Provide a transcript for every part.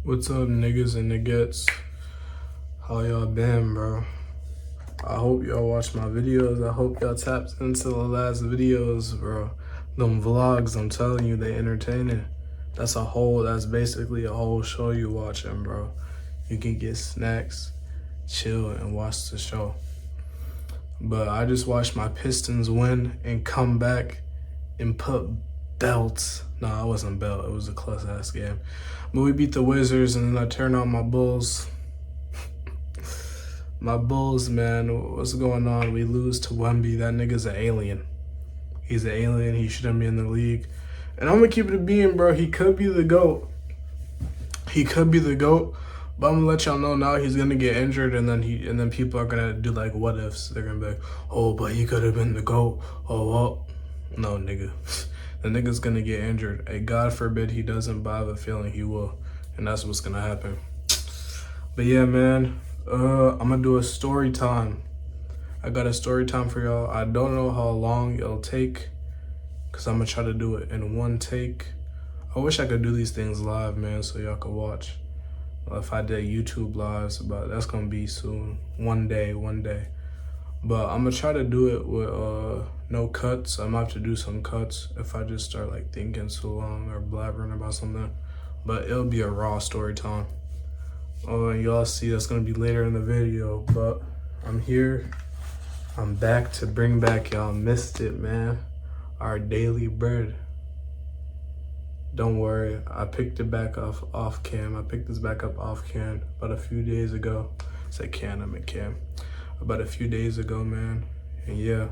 What's up, niggas and niggas? How y'all been, bro? I hope y'all watched my videos. I hope y'all tapped into the last videos, bro. Them vlogs, I'm telling you, they entertaining. That's basically a whole show you watching, bro. You can get snacks, chill, and watch the show. But I just watched my Pistons win and come back and put belts. No, it wasn't belt. It was a close ass game. But we beat the Wizards, and then I turned on my Bulls. My Bulls, man, what's going on? We lose to Wemby. That nigga's an alien. He's an alien. He shouldn't be in the league. And I'm gonna keep it a being, bro. He could be the GOAT. He could be the GOAT. But I'm gonna let y'all know now he's gonna get injured, and then people are gonna do like what ifs. They're gonna be like, oh, but he could have been the GOAT. Oh well. No, nigga. The nigga's gonna get injured. Hey, God forbid he doesn't, but I have a feeling he will. And that's what's gonna happen. But yeah, man. I'm gonna do a story time. I got a story time for y'all. I don't know how long it'll take because I'm gonna try to do it in one take. I wish I could do these things live, man, so y'all could watch. If I did YouTube lives, but that's gonna be soon. One day. But I'm gonna try to do it with no cuts. I'm gonna have to do some cuts if I just start like thinking so long or blabbering about something. But it'll be a raw story time. Oh, and y'all see that's gonna be later in the video, but I'm here. I'm back to bring back, y'all missed it, man, our daily bread. Don't worry, I picked it back off cam. I picked this back up off cam about a few days ago. I said can, I'm in cam. About a few days ago, man. And yeah,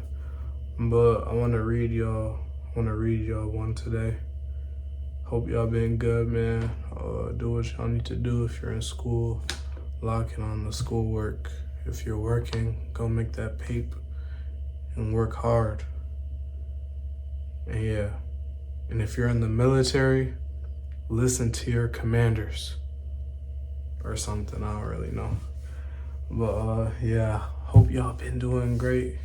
but I wanna read y'all one today. Hope y'all been good, man. Do what y'all need to do if you're in school. Lock in on the schoolwork. If you're working, go make that paper and work hard. And yeah, and if you're in the military, listen to your commanders or something. I don't really know. But yeah, hope y'all been doing great.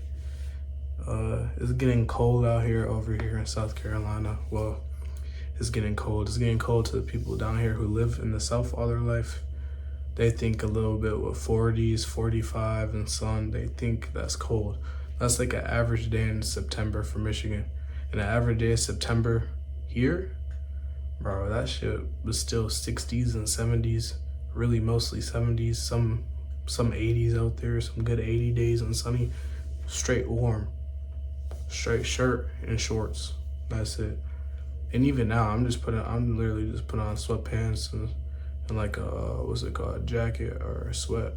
It's getting cold out here over here in South Carolina. Well, it's getting cold. It's getting cold to the people down here who live in the South all their life. They think a little bit with 40s, 45 and sun, they think that's cold. That's like an average day in September for Michigan. And an average day of September here, bro, that shit was still 60s and 70s, really mostly 70s, some 80s out there, some good 80 days and sunny, straight warm, straight shirt and shorts. That's it. And even now, I'm literally just putting on sweatpants and like a, what's it called, a jacket or a sweat,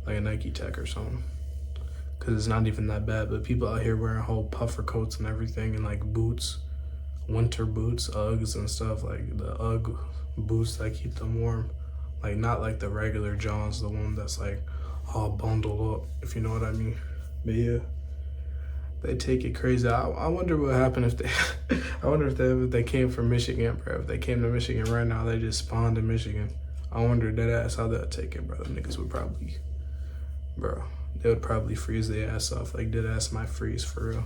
like a Nike Tech or something. Cause it's not even that bad, but people out here wearing whole puffer coats and everything and like boots, winter boots, Uggs and stuff, like the Ugg boots that keep them warm. Like not like the regular Johns, the one that's like all bundled up, if you know what I mean. But yeah, they take it crazy. I wonder what happened if they, I wonder if they came from Michigan, bro. If they came to Michigan right now, they just spawned in Michigan. I wonder dead ass how they'll take it, bro. Niggas would probably, bro, they would probably freeze their ass off. Like dead ass might freeze for real.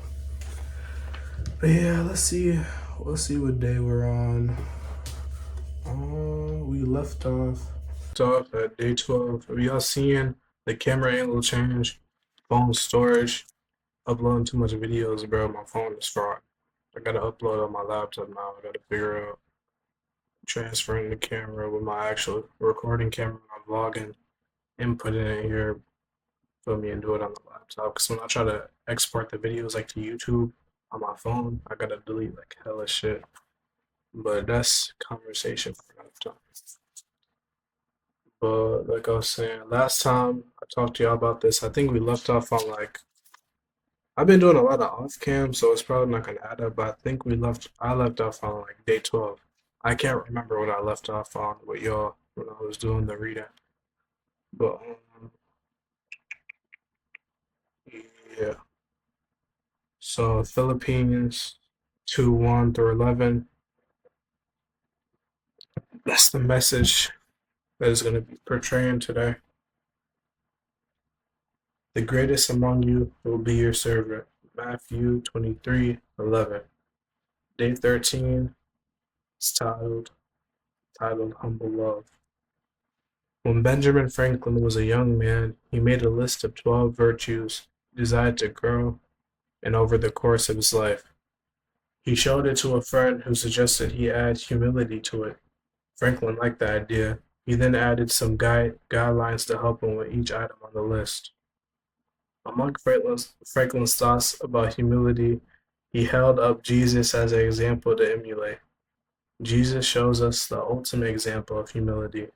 But yeah, let's see what day we're on. We left off at day 12. Have y'all seen the camera angle change, phone storage, uploading too much videos, bro? My phone is fried. I gotta upload on my laptop now. I gotta figure out transferring the camera with my actual recording camera when I'm vlogging and put it in here, feel me, and do it on the laptop. Cause when I try to export the videos like to YouTube on my phone, I gotta delete like hella shit. But that's conversation for another time. But like I was saying, last time I talked to y'all about this, I think we left off on like I've been doing a lot of off cam, so it's probably not gonna add up. But I think I left off on like day 12. I can't remember what I left off on with y'all when I was doing the reading. But yeah, so Philippines 2-1 through 11. That's the message that is gonna be portraying today. The greatest among you will be your servant. Matthew 23:11. Day 13 is titled Humble Love. When Benjamin Franklin was a young man, he made a list of 12 virtues he desired to grow in over the course of his life. He showed it to a friend who suggested he add humility to it. Franklin liked the idea. He then added some guidelines to help him with each item on the list. Among Franklin's thoughts about humility, he held up Jesus as an example to emulate. Jesus shows us the ultimate example of humility.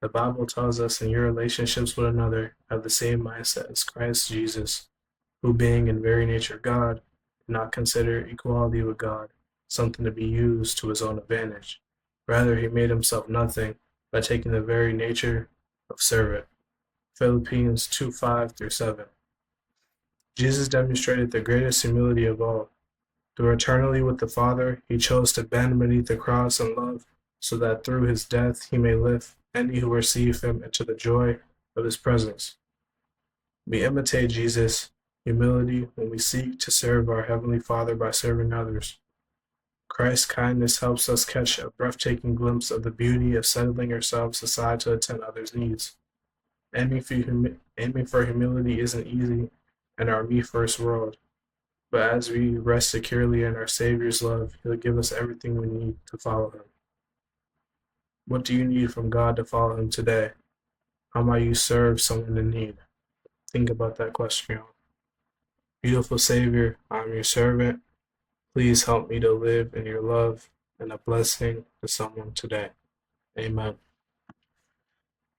The Bible tells us in your relationships with another, have the same mindset as Christ Jesus, who being in very nature God, did not consider equality with God something to be used to his own advantage. Rather, he made himself nothing by taking the very nature of servant. Philippians 2:5-7. Jesus demonstrated the greatest humility of all. Through eternity with the Father, he chose to bend beneath the cross and love, so that through his death he may lift any who receive him into the joy of his presence. We imitate Jesus' humility when we seek to serve our Heavenly Father by serving others. Christ's kindness helps us catch a breathtaking glimpse of the beauty of settling ourselves aside to attend others' needs. Aiming for humility isn't easy in our me-first world, but as we rest securely in our Savior's love, He'll give us everything we need to follow Him. What do you need from God to follow Him today? How might you serve someone in need? Think about that question, y'all. Beautiful Savior, I'm your servant. Please help me to live in your love and a blessing to someone today. Amen.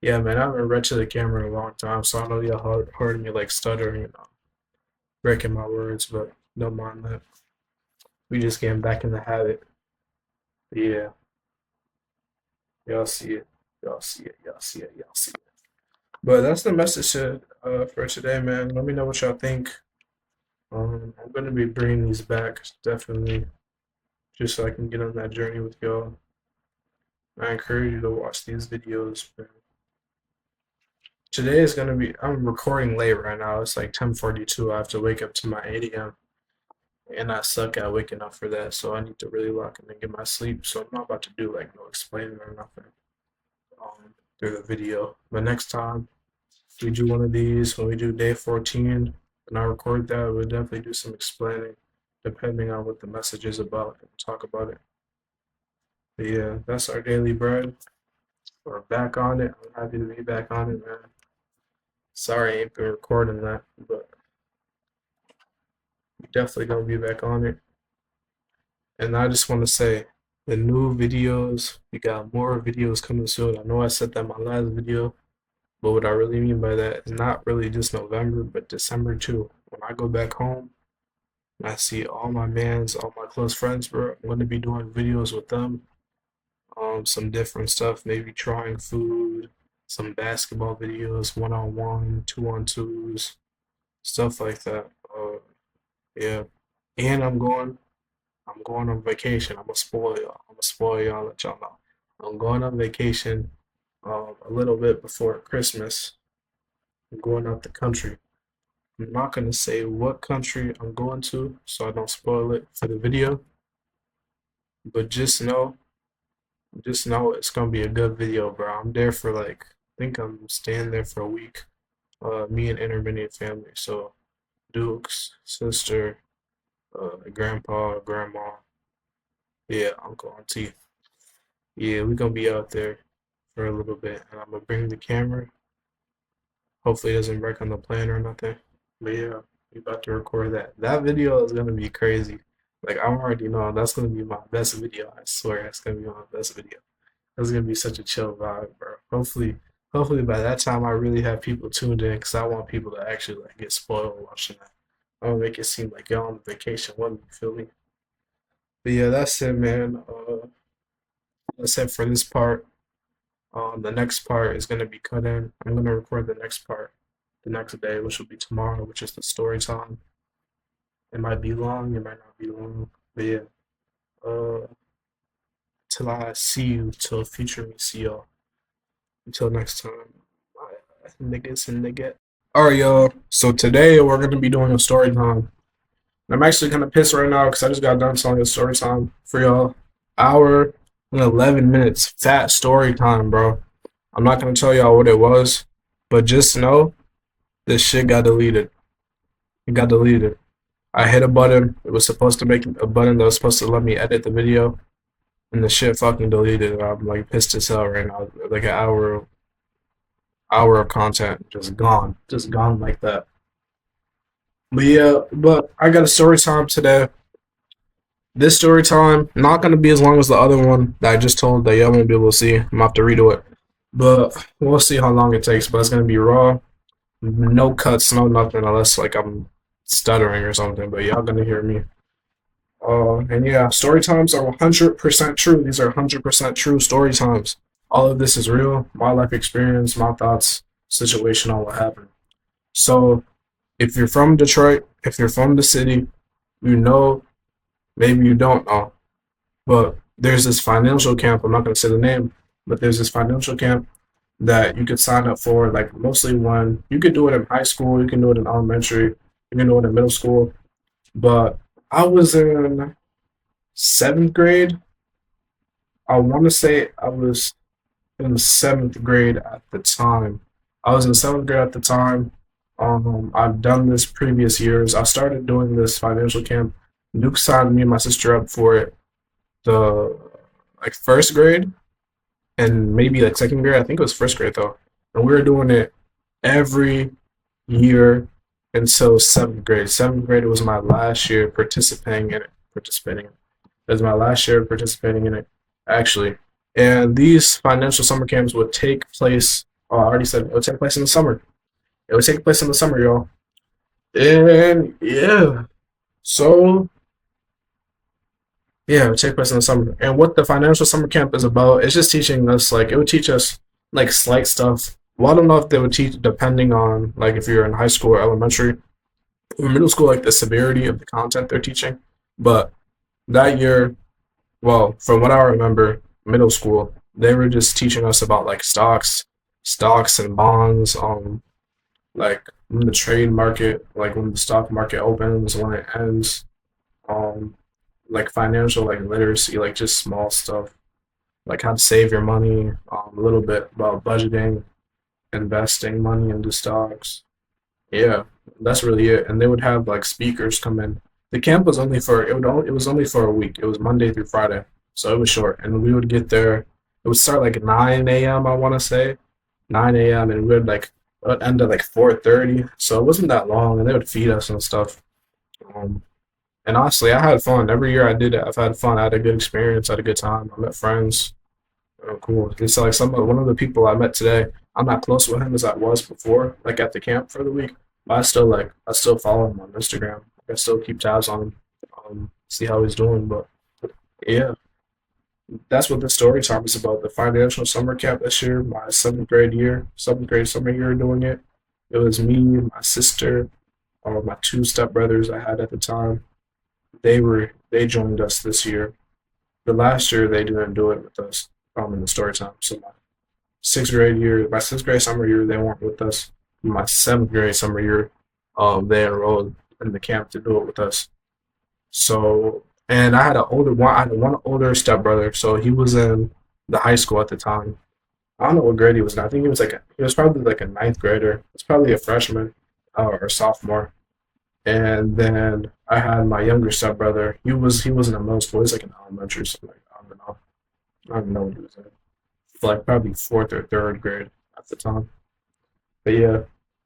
Yeah, man, I haven't read to the camera in a long time, so I know y'all heard me like stuttering and breaking my words, but don't mind that. We just getting back in the habit. Yeah, y'all see it. Y'all see it. Y'all see it. Y'all see it. But that's the message for today, man. Let me know what y'all think. I'm gonna be bringing these back definitely, just so I can get on that journey with y'all. I encourage you to watch these videos, man. Today is gonna be. I'm recording late right now. It's like 10:42. I have to wake up to my 8 a.m. and I suck at waking up for that, so I need to really lock in and get my sleep. So I'm not about to do like no explaining or nothing through the video. But next time we do one of these, when we do day 14, and I record that, we'll definitely do some explaining, depending on what the message is about, and talk about it. But yeah, that's our daily bread. We're back on it. I'm happy to be back on it, man. Sorry I ain't been recording that, but we definitely gonna be back on it. And I just want to say, the new videos, we got more videos coming soon. I know I said that in my last video, but what I really mean by that is not really just November, but December too. When I go back home and I see all my mans, all my close friends, bro, I'm gonna be doing videos with them. Some different stuff, maybe trying food, some basketball videos, one-on-one, two-on-twos, stuff like that. Yeah. And I'm going on vacation. I'm gonna spoil y'all. I'm gonna spoil y'all, let y'all know. I'm going on vacation a little bit before Christmas. I'm going out the country. I'm not gonna say what country I'm going to, so I don't spoil it for the video. But just know it's gonna be a good video, bro. I'm there for like, I think I'm staying there for a week. Me and intermediate family. So Duke's sister, grandpa, grandma, yeah, uncle, auntie. Yeah, we're gonna be out there for a little bit, and I'm gonna bring the camera. Hopefully, it doesn't break on the plane or nothing. But yeah, we about to record that. That video is gonna be crazy. Like I already know that's gonna be my best video. I swear, it's gonna be my best video. That's gonna be such a chill vibe, bro. Hopefully by that time I really have people tuned in, because I want people to actually like get spoiled watching that. I want to make it seem like y'all on vacation with me. You feel me? But yeah, that's it, man. That's it for this part. The next part is gonna be cut in. I'm gonna record the next part the next day, which will be tomorrow, which is the story time. It might be long, it might not be long, but yeah. Uh, till I see you, till future me see y'all. Until next time, niggas and nigga. All right, y'all. So today we're gonna be doing a story time. I'm actually kind of pissed right now because I just got done telling a story time for y'all. Hour and 11 minutes. Fat story time, bro. I'm not gonna tell y'all what it was, but just know this shit got deleted. It got deleted. I hit a button. It was supposed to make a button that was supposed to let me edit the video, and the shit fucking deleted. I'm like pissed as hell right now. Like an hour of content just gone like that. But yeah, but I got a story time today. This story time not gonna be as long as the other one that I just told that y'all won't be able to see. I'm gonna have to redo it, but we'll see how long it takes. But it's gonna be raw, no cuts, no nothing, unless like I'm stuttering or something. But y'all gonna hear me. And yeah, story times are 100% true. These are 100% true story times. All of this is real. My life experience, my thoughts, situation, all what happened. So if you're from Detroit, if you're from the city, you know, maybe you don't know, but there's this financial camp. I'm not going to say the name, but there's this financial camp that you could sign up for. Like mostly when you could do it in high school, you can do it in elementary, you can do it in middle school. But I was in seventh grade. I want to say I was in seventh grade at the time. I was in seventh grade at the time. I've done this previous years. I started doing this financial camp. Duke signed me and my sister up for it the like first grade and maybe like second grade. I think it was first grade though. And we were doing it every year until seventh grade. Seventh grade was my last year participating in it. Participating. It was my last year participating in it, actually. And these financial summer camps would take place. Oh, I already said it would take place in the summer. It would take place in the summer, y'all. And yeah, so yeah, it would take place in the summer. And what the financial summer camp is about, it's just teaching us like it would teach us like slight stuff. Well, I don't know if they would teach depending on like if you're in high school or elementary or middle school, like the severity of the content they're teaching. But that year, well, from what I remember, middle school, they were just teaching us about like stocks and bonds, like when the trade market, like when the stock market opens, when it ends, um, like financial like literacy, like just small stuff, like how to save your money, a little bit about budgeting, investing money into stocks. Yeah, that's really it. And they would have like speakers come in. The camp was only for it was only for a week. It was Monday through Friday, so it was short. And we would get there. It would start like 9 a.m. I want to say 9 a.m. and we would like it would end at like 4:30. So it wasn't that long, and they would feed us and stuff. Um, and honestly, I had fun every year I did it. I've had fun. I had a good experience. I had a good time. I met friends. Oh, cool. It's like one of the people I met today. I'm not close with him as I was before, like at the camp for the week. But I still follow him on Instagram. I still keep tabs on him, see how he's doing. But yeah, that's what the story time is about. The financial summer camp this year, my seventh grade summer year doing it. It was me, my sister, my two stepbrothers I had at the time. They joined us this year. The last year they didn't do it with us in the story time. So my sixth grade summer year, they weren't with us. My seventh grade summer year, they enrolled in the camp to do it with us. So, and I had one older stepbrother, so he was in the high school at the time. I don't know what grade he was in. I think he was probably like a ninth grader. It's probably a freshman or sophomore. And then I had my younger stepbrother. He wasn't in middle school. He was like in elementary, so like I don't know. I don't know what he was in. Like probably fourth or third grade at the time. But yeah,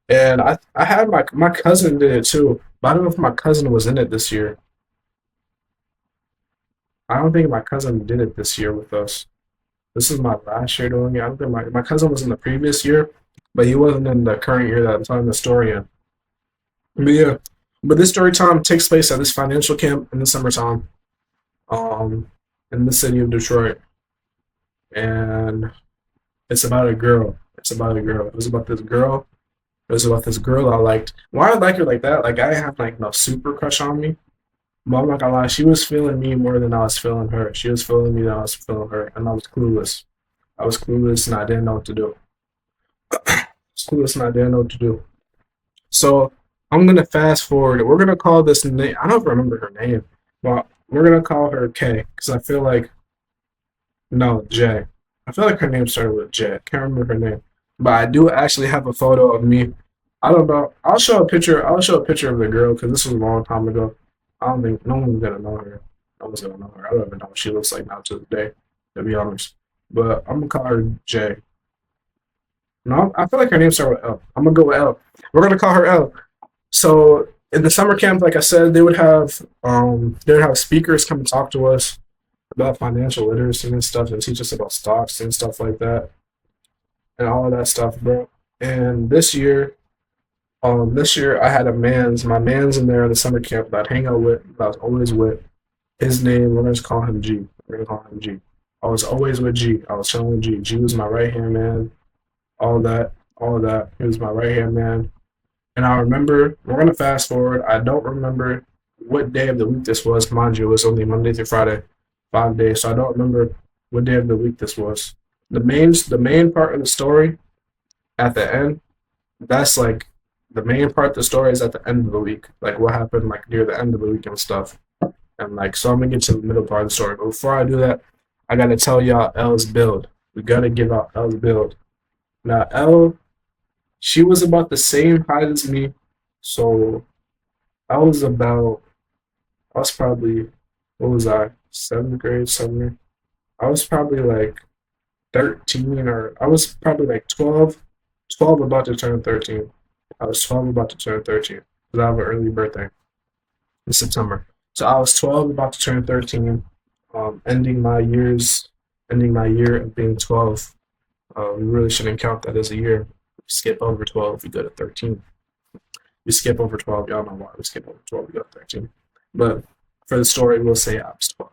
and I had my cousin did it too, but I don't know if my cousin was in it this year. I don't think my cousin did it this year with us. This is my last year doing it. I don't think my cousin was in the previous year, but he wasn't in the current year that I'm telling the story in. But yeah, but this story time takes place at this financial camp in the summertime, um, in the city of Detroit, and it's about a girl. It's about a girl. It was about this girl. It was about this girl I liked. Why I like her like that? Like I have like no super crush on me. But I'm not gonna lie, she was feeling me more than I was feeling her. She was feeling me than I was feeling her, and I was clueless. I was clueless and I didn't know what to do. I was clueless and I didn't know what to do. So I'm gonna fast forward. We're gonna call this name. I don't remember her name, but we're gonna call her K because I feel like no J. I feel like her name started with J. I can't remember her name, but I do actually have a photo of me. I don't know. I'll show a picture. I'll show a picture of the girl because this was a long time ago. I don't think no one's gonna know her. No one's gonna know her. I don't even know what she looks like now to this day, to be honest. But I'm gonna call her J. No, I feel like her name started with L. I'm gonna go with L. We're gonna call her L. So in the summer camp, like I said, they would have speakers come and talk to us about financial literacy and stuff and teach us about stocks and stuff like that and all of that stuff, bro. And this year I had my man's in there in the summer camp that I hang out with, that I was always with. His name, we're gonna just call him G. We're gonna call him G. I was always with G. I was chilling with G. G was my right hand man. All that, all of that. He was my right hand man. And I remember, we're gonna fast forward. I don't remember what day of the week this was. Mind you, it was only Monday through Friday, 5 days. So I don't remember what day of the week this was. The main part of the story at the end, that's like the main part of the story is at the end of the week. Like what happened like near the end of the week and stuff. And like so I'm gonna get to the middle part of the story. But before I do that, I gotta tell y'all L's build. We gotta give out L's build. Now L, she was about the same height as me. So I was about I was probably what was I? Seventh grade, summer. I was probably like 13 or I was probably like 12, 12 about to turn 13. I was 12 about to turn 13 because I have an early birthday in September. So I was 12 about to turn 13, ending my year of being 12. We really shouldn't count that as a year. Skip over 12, we go to 13. We skip over 12, y'all know why we skip over 12, we go to 13. But for the story, we'll say I was 12.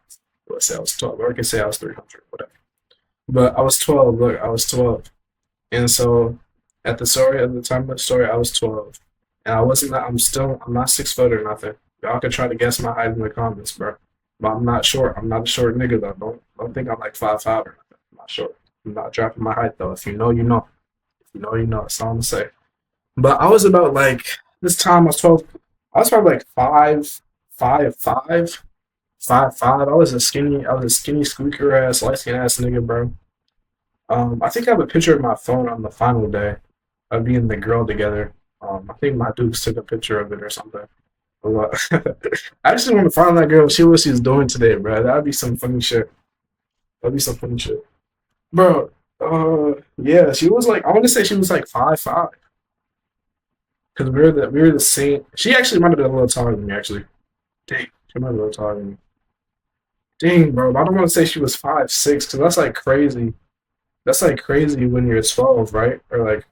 We'll say I was 12, or I can say I was 300, whatever. But I was 12, look, I was 12. And so at the time of the story, I was 12. And I'm not 6 foot or nothing. Y'all can try to guess my height in the comments, bro. But I'm not short. I'm not a short nigga though. Don't think I'm like 5'5" or nothing. I'm not short. I'm not dropping my height though. If you know, you know. If you know, you know. That's all I'm gonna say. But I was about like this time I was 12. I was probably like 5'5". I was a skinny squeaker ass, light skin ass nigga, bro. I think I have a picture of my phone on the final day of me and the girl together. I think my dukes took a picture of it or something. But, I just want to find that girl, see what she's doing today, bro. That'd be some funny shit. That'd be some funny shit, bro. Yeah, she was like, I want to say she was like 5'5", because we were the same. She actually might have been a little taller than me, actually. Dang, she might have been a little taller than me. Dang, bro. I don't want to say she was 5'6", because that's like crazy. That's like crazy when you're 12, right? Or like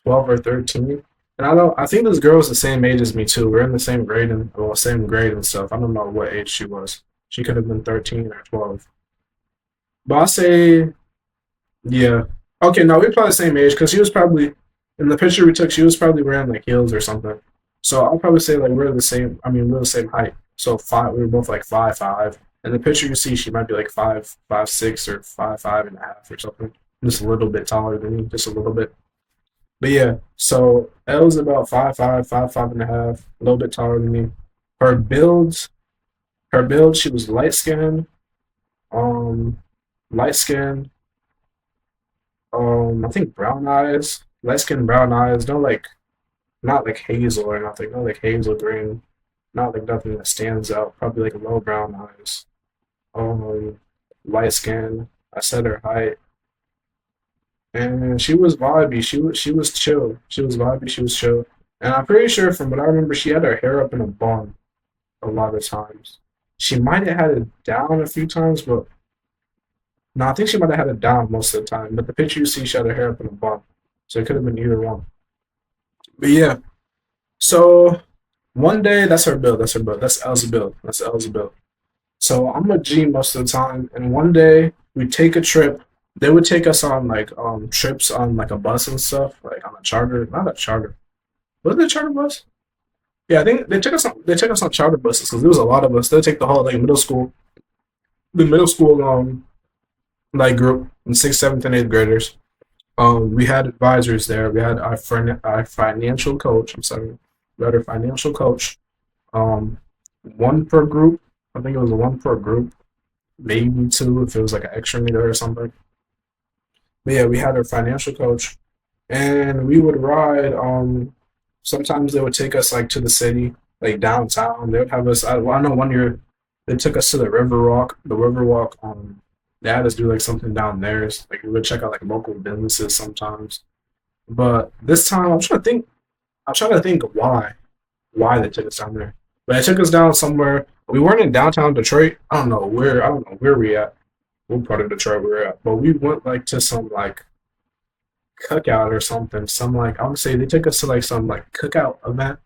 12 or 13. And I think this girl was the same age as me too. We're in the same grade and well, same grade and stuff. I don't know what age she was. She could have been 13 or 12. But I say, yeah. Okay, no, we're probably the same age because she was probably in the picture we took. She was probably wearing like heels or something. So I'll probably say like we're the same. I mean, we're the same height. So five. We were both like 5'5". In the picture you see, she might be like 5'6" or 5'5.5" or something. Just a little bit taller than me, just a little bit. But yeah, so L's about 5'5", 5'5.5", a little bit taller than me. Her builds, she was um, light skinned, I think brown eyes, light skinned brown eyes. No, like not like hazel or nothing. No, like hazel green. Not like nothing that stands out. Probably like low brown eyes. Um, light skin. I said her height. And she was vibey. She was chill. She was vibey. She was chill. And I'm pretty sure from what I remember, she had her hair up in a bun a lot of times. She might have had it down a few times, but no, I think she might have had it down most of the time. But the picture you see, she had her hair up in a bun, so it could have been either one. But yeah, so one day that's her build. That's her build. That's El's build. That's El's build. So I'm a G most of the time, and one day we take a trip. They would take us on like trips on like a bus and stuff, like on a charter, not a charter. Was it a charter bus? Yeah, I think they took us on charter buses because there was a lot of us. They take the whole like the middle school like group, and sixth, seventh, and eighth graders. We had advisors there. We had our financial coach. I'm sorry, we had our financial coach. Um, one per group. I think it was one per group, maybe two if it was like an extra meter or something. But yeah, we had our financial coach, and we would ride. Sometimes they would take us like to the city, like downtown. They would have us. I know one year they took us to the Riverwalk. The Riverwalk. They had us do like something down there. Like we would check out like local businesses sometimes. But this time, I'm trying to think. I'm trying to think why they took us down there. But they took us down somewhere. We weren't in downtown Detroit. I don't know where. I don't know where we at. What part of Detroit we were at. But we went like to some like cookout or something. Some like I would say they took us to like some like cookout event.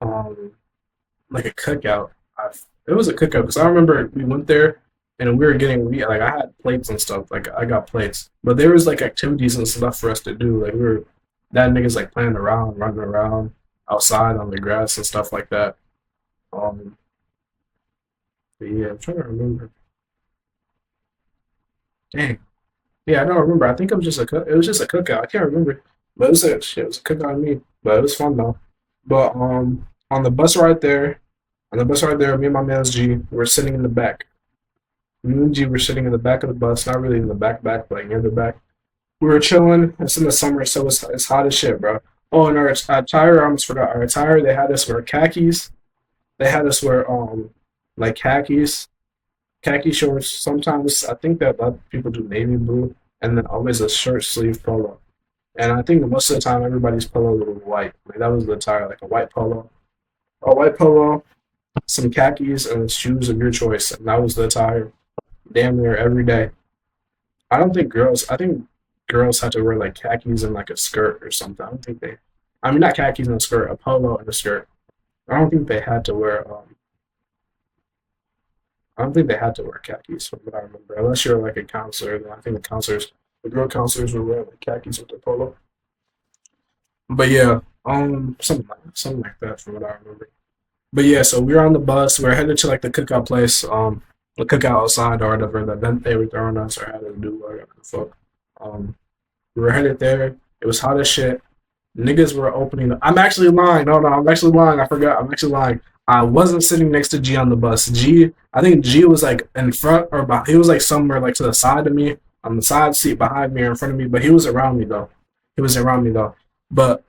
Um, like a cookout. It was a cookout because I remember we went there and we like I had plates and stuff. Like I got plates, but there was like activities and stuff for us to do. Like we were that niggas like playing around, running around outside on the grass and stuff like that. Um, but yeah, I'm trying to remember. Dang. Yeah, I don't remember. I think it was just it was just a cookout. I can't remember. But it was a shit, it was a cookout on me. But it was fun though. But on the bus right there, on the bus right there, me and my man G were sitting in the back. Me and G were sitting in the back of the bus, not really in the back, but like near the back. We were chilling. It's in the summer, so it's hot as shit, bro. Oh, and our attire, I almost forgot. Our attire, they had us wear khakis. They had us wear like khaki shorts. Sometimes I think that a lot of people do navy blue, and then always a short sleeve polo. And I think most of the time everybody's polo was white. Like that was the attire, like a white polo, some khakis, and shoes of your choice. And that was the attire, damn near every day. I don't think girls. I think girls had to wear like khakis and like a skirt or something. I don't think they. I mean, not khakis and a skirt, a polo and a skirt. I don't think they had to wear. I don't think they had to wear khakis from what I remember, unless you're like a counselor. Then I think the girl counselors would wear like khakis with their polo. But yeah, something like that from what I remember. But yeah, so we were on the bus. We were headed to like the cookout place, the cookout outside or whatever, the event they were throwing us or had to do whatever the fuck. Um, we were headed there. It was hot as shit. Niggas were opening. I'm actually lying. No, I'm actually lying. I forgot. I'm actually lying. I wasn't sitting next to G on the bus. I think G was like in front or behind. He was like somewhere like to the side of me, on the side seat behind me or in front of me. But he was around me though. He was around me though. But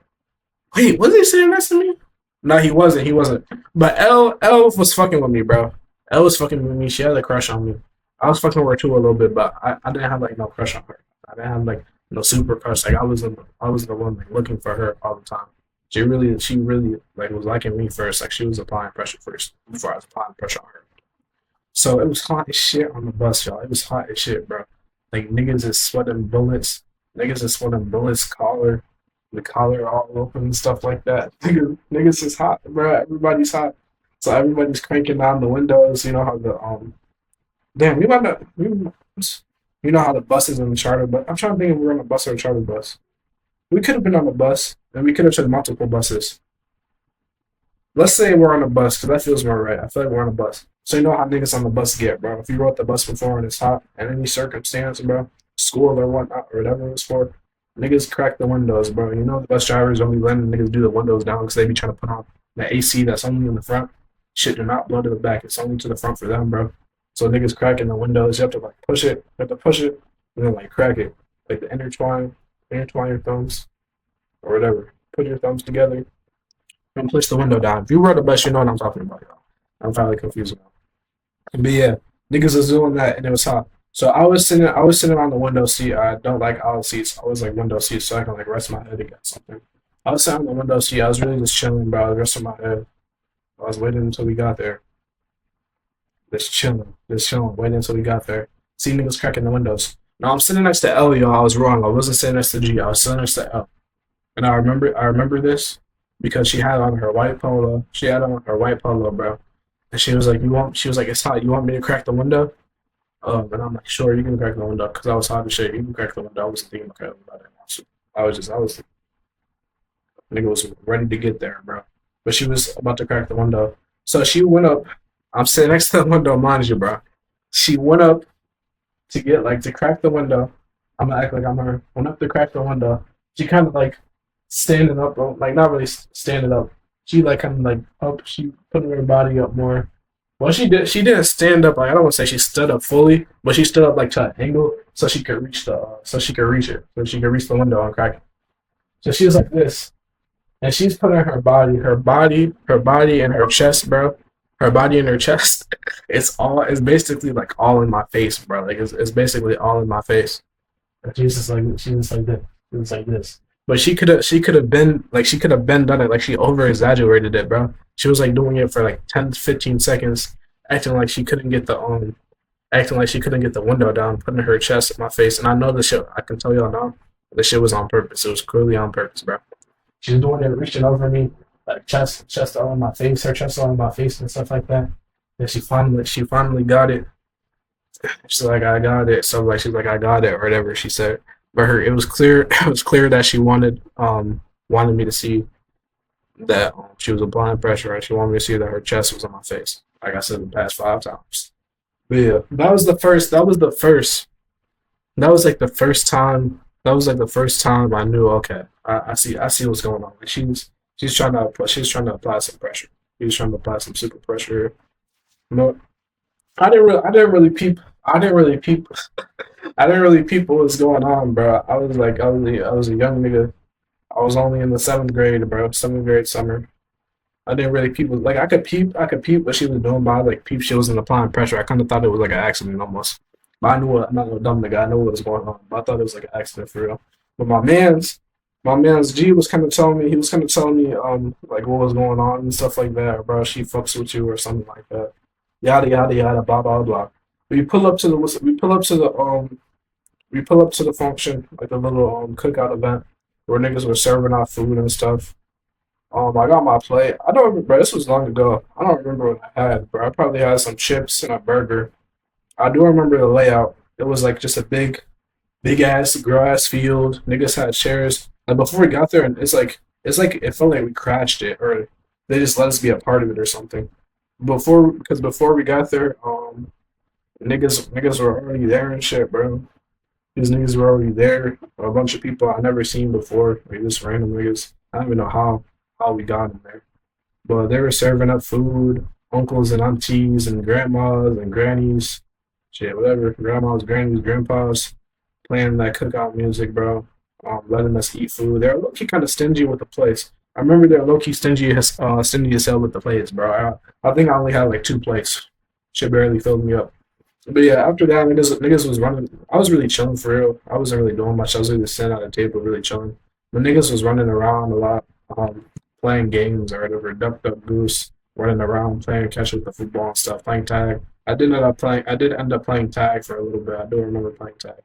wait, was he sitting next to me? No, he wasn't. He wasn't. But L was fucking with me, bro. L was fucking with me. She had a crush on me. I was fucking with her too a little bit, but I didn't have like no crush on her. I didn't have like no super crush. Like I was the one like looking for her all the time. She really like was liking me first. Like she was applying pressure first before I was applying pressure on her. So it was hot as shit on the bus, y'all. It was hot as shit, bro. Like niggas is sweating bullets. Niggas is sweating bullets, the collar all open and stuff like that. Niggas is hot, bro. Everybody's hot. So everybody's cranking down the windows. You know how the damn, we might not you know how the buses in the charter, but I'm trying to think if we were on a bus or a charter bus. We could have been on a bus, and we could have took multiple buses. Let's say we're on a bus, because that feels more right. I feel like we're on a bus. So you know how niggas on the bus get, bro. If you rode the bus before and it's hot, in any circumstance, bro, school or whatnot, or whatever it's for, niggas crack the windows, bro. You know the bus drivers don't be letting niggas do the windows down because they be trying to put on the AC that's only in the front. Shit do not blow to the back. It's only to the front for them, bro. So niggas cracking the windows. You have to like push it. You have to push it and then like crack it. Like the intertwine your thumbs or whatever. Put your thumbs together and push the window down. If you rode the bus, you know what I'm talking about, y'all. I'm finally confused now. But yeah, niggas was doing that and it was hot. So I was sitting on the window seat. I don't like aisle seats. I was like window seats so I can like rest my head against something. I was sitting on the window seat. I was really just chilling, bro. The rest of my head. I was waiting until we got there. Just chilling, waiting until we got there. See niggas cracking the windows. Now I'm sitting next to L, y'all. I was wrong. I wasn't sitting next to G. I was sitting next to L. And I remember this because she had on her white polo. She had on her white polo, bro. And she was like, she was like, it's hot. You want me to crack the window? And I'm like, sure, you can crack the window. Because I was hot as shit. You can crack the window. I wasn't thinking about it. I was, nigga was ready to get there, bro. But she was about to crack the window. So she went up. I'm sitting next to the window, mind you, bro. She went up to get like to crack the window. I'm gonna act like I'm her. Went up to crack the window. She kind of like standing up, like not really standing up. She like kind of like up. She putting her body up more, Well, she didn't stand up. Like I don't want to say she stood up fully, but she stood up like to an angle so she could reach so she could reach it, so she could reach the window and crack it. So she was like this, and she's putting her body, and her chest, bro. Her body and her chest. It's basically like all in my face, bro. Like it's basically all in my face. And she's just like this. She was like this. But she could have been done it. Like she over exaggerated it, bro. She was like doing it for like 10 to 15 seconds, acting like she couldn't get the window down, putting her chest in my face. And I know the shit. I can tell y'all now, the shit was on purpose. It was clearly on purpose, bro. She was doing it, reaching over me, like chest all in my face, her chest all in my face and stuff like that. And she finally got it. She's like, I got it. So like she's like, I got it, or whatever she said. But it was clear it was clear that she wanted me to see that she was applying pressure, and she wanted me to see that her chest was on my face. Like I said the past 5 times. But yeah, that was like the first time I knew, okay, I see what's going on. Like she's trying to apply some pressure. She was trying to apply some super pressure. No, I didn't really peep I didn't really peep what was going on, bro. I was a young nigga. I was only in the seventh grade, bro. Seventh grade summer. I didn't really peep. Like I could peep what she was doing, but I like peep she wasn't applying pressure. I kind of thought it was like an accident almost. But I'm not no dumb nigga. I know what was going on. But I thought it was like an accident for real. But my man's G was kind of telling me. He was kind of telling me like what was going on and stuff like that. Or, bro, she fucks with you or something like that. Yada yada yada. Blah blah blah. We pull up to the we pull up to the we pull up to the function, like the little cookout event where niggas were serving out food and stuff. I got my plate. I don't remember, bro. This was long ago. I don't remember what I had, bro. I probably had some chips and a burger. I do remember the layout. It was like just a big ass grass field. Niggas had chairs. Like before we got there, and it's like it felt like we crashed it, or they just let us be a part of it or something. Before we got there, niggas were already there and shit, bro. These niggas were already there. A bunch of people I never seen before. Like just random niggas. I don't even know how we got in there. But they were serving up food, uncles and aunties and grandmas and grannies, shit, whatever, grandmas, grannies, grandpas, playing that cookout music, bro. Letting us eat food. They're low key kind of stingy with the place. I remember they're low key stingy as hell with the plates, bro. I think I only had like 2 plates. Shit barely filled me up. But yeah, after that, niggas was running. I was really chilling for real. I wasn't really doing much. I was really sitting at a table, really chilling. But niggas was running around a lot, playing games or whatever, duck duck goose, running around, playing catch with the football and stuff, playing tag. I did end up playing tag for a little bit. I do remember playing tag.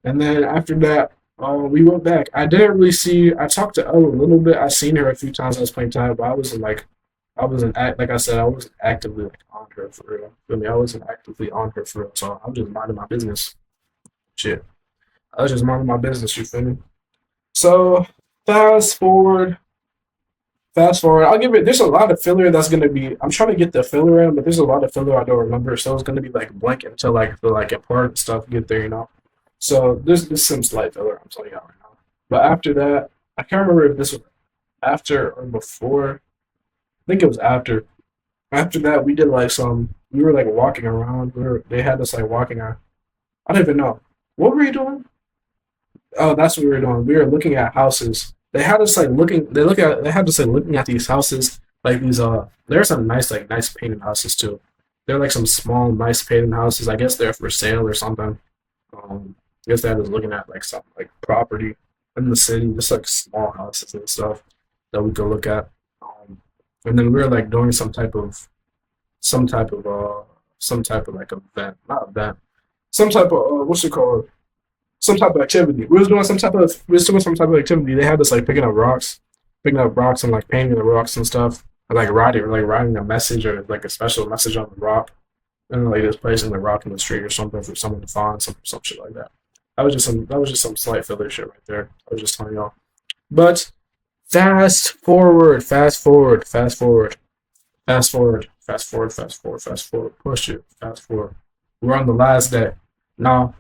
And then after that, we went back. I didn't really see. I talked to Elle a little bit. I seen her a few times. I was playing tag, but like I said, I wasn't actively like on her for real. Feel me? I wasn't actively on her for real. So I was just minding my business. Shit, I was just minding my business. You feel me? So fast forward, fast forward. I'll give it. There's a lot of filler that's gonna be. I'm trying to get the filler in, but there's a lot of filler I don't remember. So it's gonna be like blank until like the like important stuff get there. So there's some slight filler. I'm telling you right now. But after that, I can't remember if this was after or before. I think it was after. After that, we did like some. We were like walking around. They had us like walking around. I don't even know. What were you doing? Oh, that's what we were doing. We were looking at houses. They had us like looking. They had us like looking at these houses. Like these. There are some nice painted houses too. They're like some small nice painted houses. I guess they're for sale or something. I guess they had us looking at like some like property in the city, just like small houses and stuff that we could look at. And then we were like doing some type of like event, not event, some type of what's it called? Some type of activity. We was doing some type of activity. They had us like picking up rocks and like painting the rocks and stuff. And, like writing a message or like a special message on the rock. And like just placing the rock in the street or something for someone to find, some shit like that. That was just some slight filler shit right there. I was just telling y'all. But fast forward, push it, fast forward. We're on the last day. Now,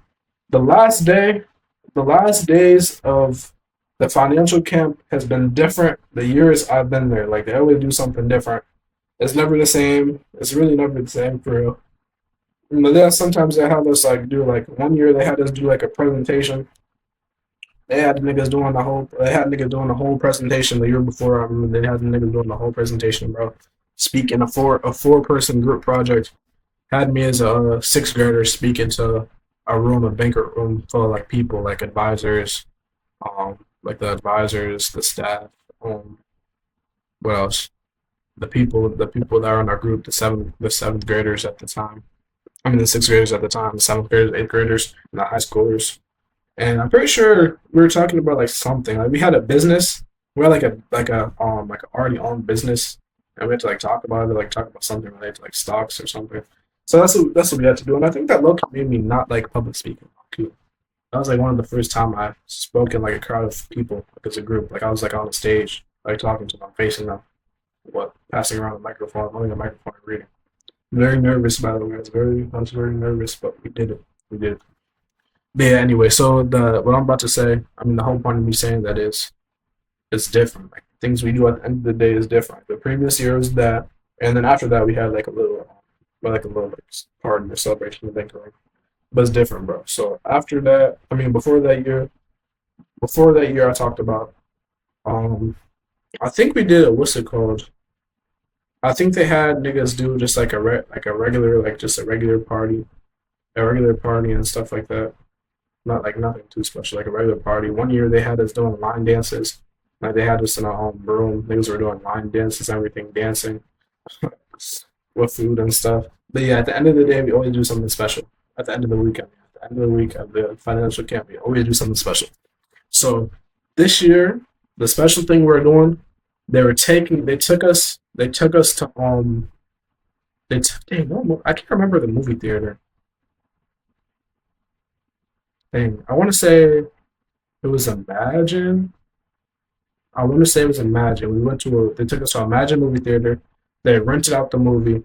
the last day, the last days of the financial camp has been different. The years I've been there, like they always do something different. It's never the same. It's really never the same for real. But then sometimes they have us like do like 1 year they had us do like a presentation. They had niggas doing the whole presentation the year before. I remember they had the niggas doing the whole presentation, bro. Speaking a four person group project. Had me as a sixth grader speaking to a banquet room full of like people, like advisors, like the advisors, the staff, what else? The people that are in our group, the seventh graders at the time. I mean the sixth graders at the time, the seventh graders, eighth graders, and the high schoolers. And I'm pretty sure we were talking about like something. Like we had a business. We had like a already owned business, and we had to like talk about it, like talk about something related to like stocks or something. So that's what we had to do. And I think that low made me not like public speaking too. That was like one of the first time I spoke in like a crowd of people, like as a group. Like I was like on the stage, like talking to them, facing them, passing around the microphone, holding a microphone and reading. Very nervous, by the way. I was very nervous, but we did it. We did it. But yeah, anyway, so the what I'm about to say, I mean, the whole point of me saying that is it's different. Like things we do at the end of the day is different. The previous year was that, and then after that we had like a little like party or celebration in the bank room. But it's different, bro. So after that, I mean, before that year, I talked about. Um, I think we did a what's it called? I think they had niggas do just like a regular like just a regular party and stuff like that. Not like nothing too special, like a regular party. 1 year they had us doing line dances. Like they had us in our own room. Niggas were doing line dances, everything, dancing with food and stuff. But yeah, at the end of the day, we always do something special. At the end of the weekend, at the end of the week of the financial camp, we always do something special. So this year, the special thing we're doing, they took us to dang, I can't remember the movie theater. Dang, I want to say it was Imagine. I want to say it was Imagine. They took us to Imagine movie theater. They rented out the movie,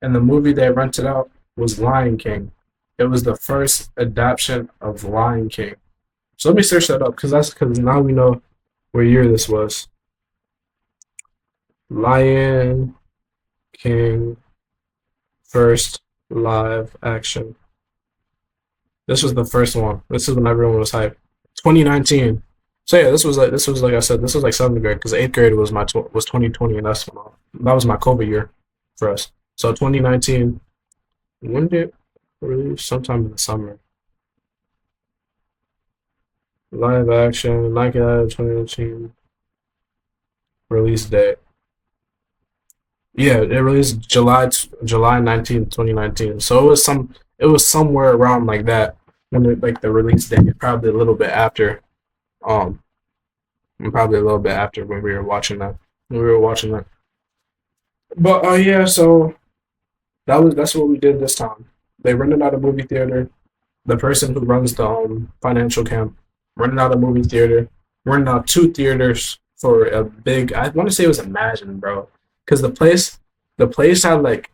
and the movie they rented out was Lion King. It was the first adaptation of Lion King. So let me search that up because now we know what year this was. Lion King first live action. This was the first one. This is when everyone was hyped. 2019. So yeah, this was like I said, this was like seventh grade because eighth grade was 2020, and that was my COVID year for us. So 2019. When did it release? Sometime in the summer. Live action, Nike Live 2019 release date. Yeah, it released July 19th, 2019. So it was somewhere around like that when like the release date, um probably a little bit after when we were watching that. When we were watching that. But yeah, so that's what we did this time. They rented out a movie theater. The person who runs the financial camp rented out a movie theater, rented out two theaters for a big. I want to say it was Imagine, bro, because the place had like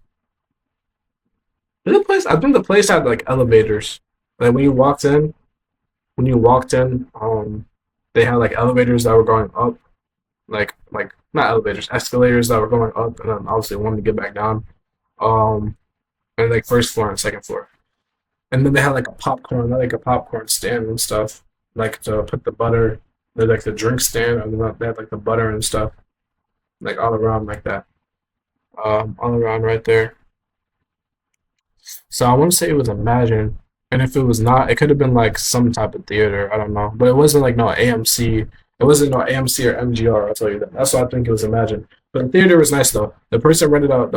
the place. I think the place had like elevators. Like when you walked in, they had like elevators that were going up, like not elevators, escalators that were going up, and then obviously one to get back down. Um, and like first floor and second floor. And then they had like a popcorn stand and stuff, like to put the butter, like the drink stand, and then they had like the butter and stuff, like all around like that, all around right there. So I want to say it was Imagine, and if it was not, it could have been like some type of theater. I don't know, but it wasn't like no AMC. It wasn't no AMC or MGR. I'll tell you that. That's why I think it was Imagine. But the theater was nice though. The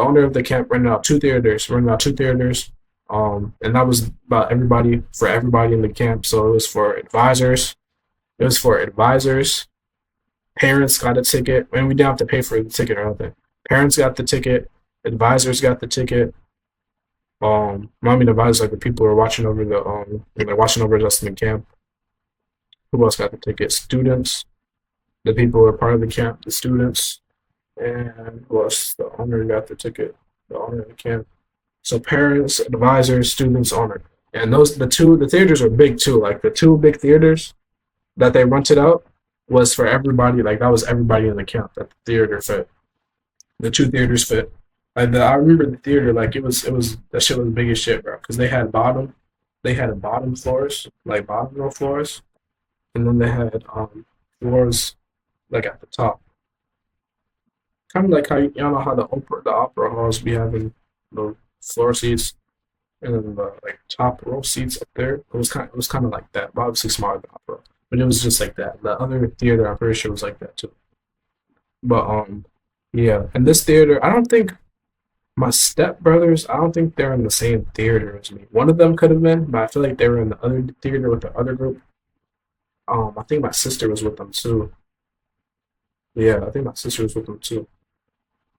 owner of the camp rented out two theaters, and that was about everybody for everybody in the camp. So it was for advisors. It was for advisors. Parents got a ticket, and we didn't have to pay for the ticket or anything. Parents got the ticket. Advisors got the ticket. I mean, advisors like the people who are watching over they're watching over us in the camp. Who else got the ticket? Students. The people who are part of the camp. The students. And who else? The owner got the ticket. The owner of the camp. So parents, advisors, students, owner. And the theaters are big too. Like the two big theaters that they rented out was for everybody. Like that was everybody in the camp that the theater fit. The two theaters fit. Like I remember the theater, like it was that shit was big as shit, bro. Because they had bottom floors, like bottom row floors, and then they had floors like at the top, kind of like how y'all know how the opera halls be having the floor seats and then the like top row seats up there. It was kind of like that, but obviously smaller than opera, but it was just like that. The other theater, I'm pretty sure, was like that too. But yeah, and this theater, I don't think my stepbrothers, I don't think they're in the same theater as me. One of them could have been, but I feel like they were in the other theater with the other group. I think my sister was with them too. Yeah, I think my sister was with them too.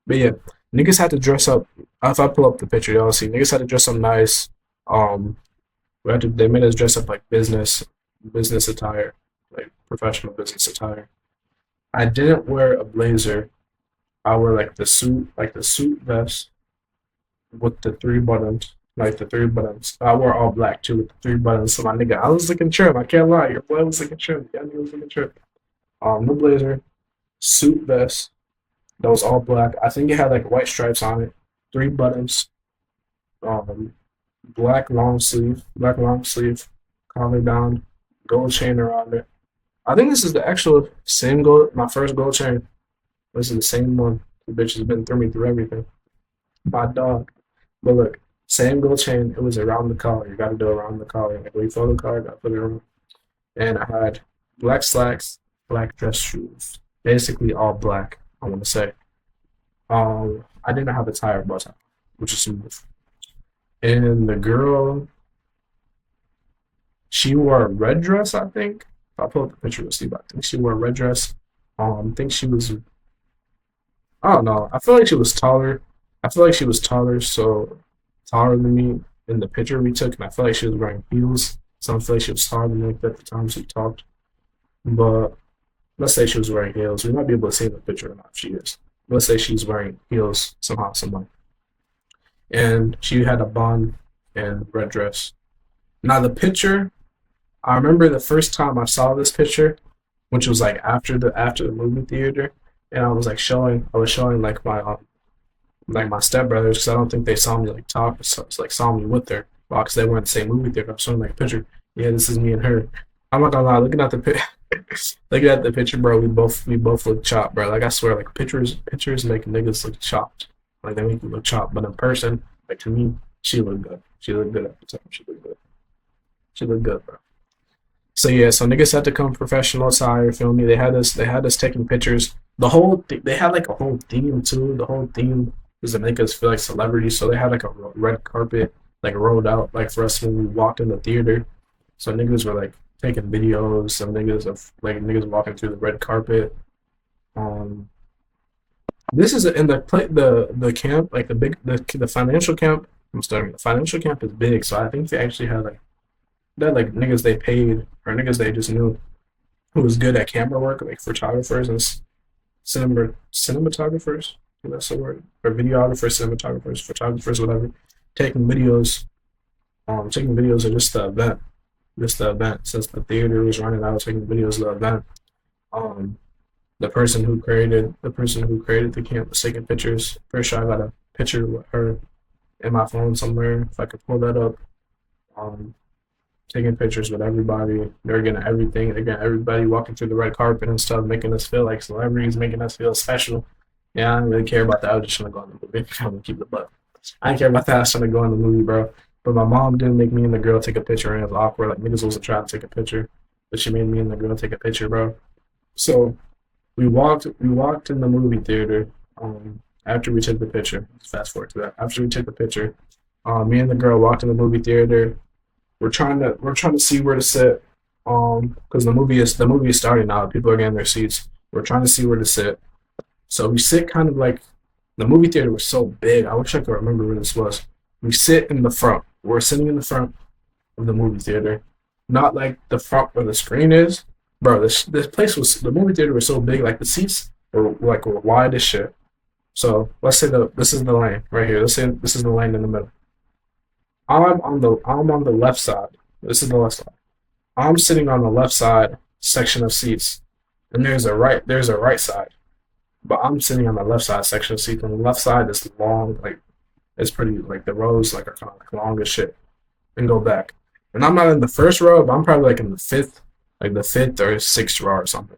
But yeah, niggas had to dress up. If I pull up the picture, y'all see niggas had to dress up nice. Um, they made us dress up like business attire, like professional business attire. I didn't wear a blazer. I wore like the suit vest with the three buttons, like the three buttons. I wore all black too with the three buttons. So my nigga, I was looking trim. I can't lie, your boy was looking trim. Yeah, nigga was looking trim. No blazer, suit vest that was all black. I think it had like white stripes on it, three buttons, um, black long sleeve, collar down, gold chain around it. I think this is the actual same gold, my first gold chain. This is the same one. The bitch has been through me through everything. My dog. But look, same gold chain. It was around the collar. You got to do around the collar. Like when you fold the collar, got to put it around. And I had black slacks, black dress shoes. Basically all black, I want to say. I didn't have a tire button, which is smooth. And the girl, she wore a red dress, I think. If I pull up the picture, you'll see, but I think she wore a red dress. I think she was, I don't know. I feel like she was taller. I feel like she was taller, so taller than me in the picture we took, and I feel like she was wearing heels. So I feel like she was taller than me at the time she talked. But let's say she was wearing heels. We might be able to see in the picture or not if she is. Let's say she's wearing heels somehow, somewhere. And she had a bun and red dress. Now the picture, I remember the first time I saw this picture, which was like after the movie theater, and I was showing like my stepbrothers because I don't think they saw me like talk, so it's like saw me with her, well, because they were in the same movie theater. I was showing like a picture. Yeah, this is me and her. I'm not gonna lie, looking at the picture, bro. We both look chopped, bro. Like I swear, like pictures make niggas look chopped. Like they make you look chopped, but in person, like to me, she looked good. She looked good at the time. She looked good. She looked good, bro. So yeah, so niggas had to come professional attire. Feel me? They had us taking pictures. They had like a whole theme too. The whole theme was to make us feel like celebrities. So they had like a red carpet like rolled out like for us when we walked in the theater. So niggas were like taking videos. Some niggas of like niggas walking through the red carpet. Um, this is in the camp like the financial camp. I'm starting. The financial camp is big, so I think they actually had like that like niggas they paid or niggas they just knew who was good at camera work, like photographers and cinematographers. I think that's the word. Or videographers, cinematographers, photographers, whatever. Taking videos, taking videos of just the event. Since the theater was running, I was taking videos of the event. Um, the person who created the camp was taking pictures. Pretty sure I got a picture with her in my phone somewhere. If I could pull that up. Um, Taking pictures with everybody. They're getting everything. They're getting everybody walking through the red carpet and stuff, making us feel like celebrities, making us feel special. Yeah, I didn't really care about that. I was just trying to go in the movie. I'm gonna keep the buck. I didn't care about that. I was trying to go in the movie, bro. But my mom didn't make me and the girl take a picture, and it was awkward. Like niggas wasn't trying to take a picture, but she made me and the girl take a picture, bro. So we walked in the movie theater. After we took the picture, let's fast forward to that. After we took the picture, me and the girl walked in the movie theater. We're trying to see where to sit. Because the movie is starting now. People are getting their seats. We're trying to see where to sit. So we sit kind of like the movie theater was so big. I wish I could remember where this was. We sit in the front. We're sitting in the front of the movie theater, not like the front where the screen is. Bro, this place was the movie theater was so big. Like the seats were wide as shit. So let's say this is the lane right here. Let's say this is the lane in the middle. I'm on the left side. This is the left side. I'm sitting on the left side section of seats, and there's a right side. but I'm sitting on the left side section seat. On the left side is long, like it's pretty like the rows like are kind of like long as shit and go back. And I'm not in the first row, but I'm probably like in the fifth, like the fifth or sixth row or something.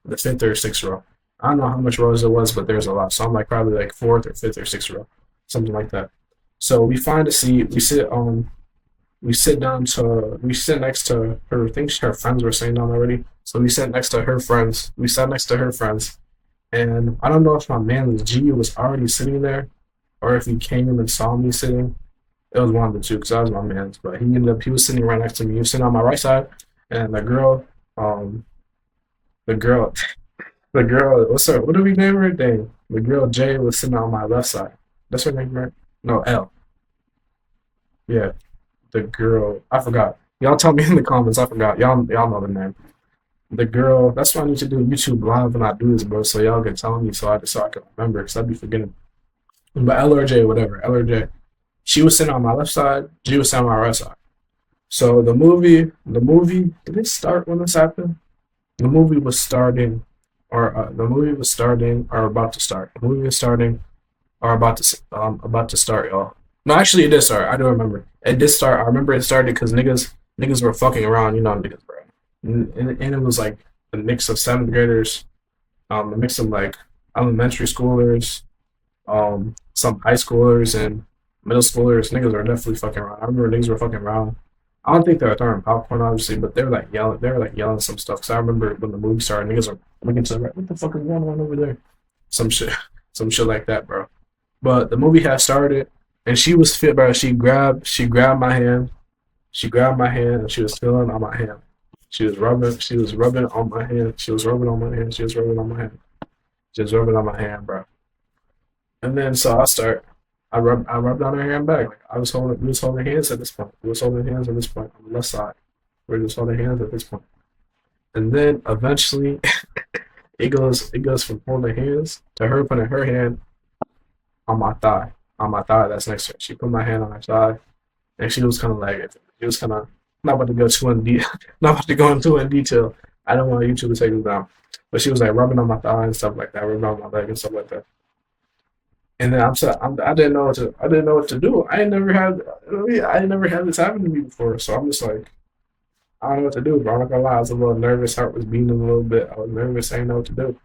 The fifth or sixth row. I don't know how much rows it was, but there's a lot. So I'm like probably like fourth or fifth or sixth row, something like that. So we find a seat. We sit next to her. I think her friends were sitting down already. So we sat next to her friends. We sat next to her friends, and I don't know if my man G was already sitting there, or if he came and saw me sitting. It was one of the two because I was my man's. But he was sitting right next to me. He was sitting on my right side, and um, the girl, the girl. What's her? What do we name her? Dang, the girl J was sitting on my left side. That's her name, right? No, L. Yeah, the girl. I forgot. Y'all tell me in the comments. I forgot. Y'all know the name. The girl. That's why I need to do YouTube live when I do this, bro. So y'all can tell me so I can remember because I'd be forgetting. But L or J, whatever. L or J. She was sitting on my left side. G was sitting on my right side. So the movie, did it start when this happened? The movie was starting, or about to start. The movie was starting, or about to start, y'all. No, actually, it did start. I do remember. It did start. I remember it started because niggas were fucking around. You know, niggas, bro. And it was like a mix of seventh graders, a mix of like elementary schoolers, some high schoolers and middle schoolers. Niggas were definitely fucking around. I remember niggas were fucking around. I don't think they were throwing popcorn, obviously, but they were like yelling. They were like yelling some stuff. Cause I remember when the movie started, niggas were looking to the right. What the fuck is going on over there? Some shit, some shit like that, bro. But the movie had started, and she was fit, bro. She grabbed my hand. She grabbed my hand, and she was feeling on my hand. She was rubbing on my hand. She was rubbing on my hand. She was rubbing on my hand. She was rubbing on my hand, bro. And then so I rubbed on her hand back. Like we was holding hands at this point. We was holding hands at this point on the left side. We were just holding hands at this point. And then eventually it goes from holding hands to her putting her hand on my thigh that's next to her. She put my hand on her thigh, and she was kind of like, she was kind of not about to go too in not about to go into in detail. I don't want YouTube to take this down, but she was like rubbing on my thigh and stuff like that, rubbing on my leg and stuff like that. And then I didn't know I didn't know what to do. I ain't never had this happen to me before, so I'm just like, I don't know what to do, bro. I'm not gonna lie, I was a little nervous. Heart was beating a little bit. I was nervous. I didn't know what to do.